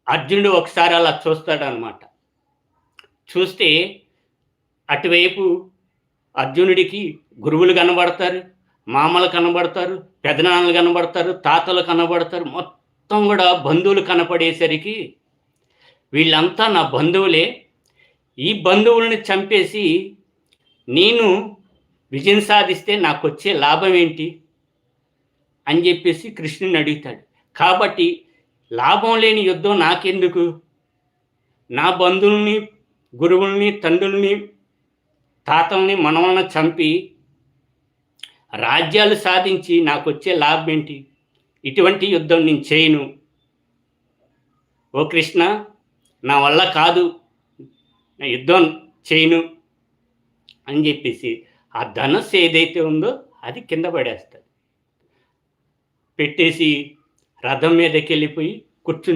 అర్జునుడు ఒకసారి అలా చూస్తాడనమాట. చూస్తే అటువైపు అర్జునుడికి గురువులు కనబడతారు, మామలు కనబడతారు, పెదనాన్నలు కనబడతారు, తాతలు కనబడతారు. మొత్తం గూడా బంధువులు కనపడేసరికి వీళ్ళంతా నా బంధువులే. ఈ బంధువుల్ని చంపేసి నేను విజయం సాధిస్తే నాకొచ్చే లాభం ఏంటి? అని జెప్పేసి కృష్ణుడిని అడుగుతాడు. కాబట్టి లాభం లేని యుద్ధం నాకెందుకు? నా బంధువుల్ని, గురువుల్ని, తండ్రుల్ని, తాతల్ని, మనవల్ని చంపి రాజ్యాలు సాధించి నాకొచ్చే లాభం ఏంటి? ఇటువంటి యుద్ధం నేను చేయను. ఓ కృష్ణ, నా వల్ల కాదు. నా యుద్ధం చేయను అని జెప్పేసి ఆ ధనస్సు ఏదైతే ఉందో అది కింద పడేస్తాడు. పెట్టేసి రథం మీదకెళ్ళిపోయి కూర్చుని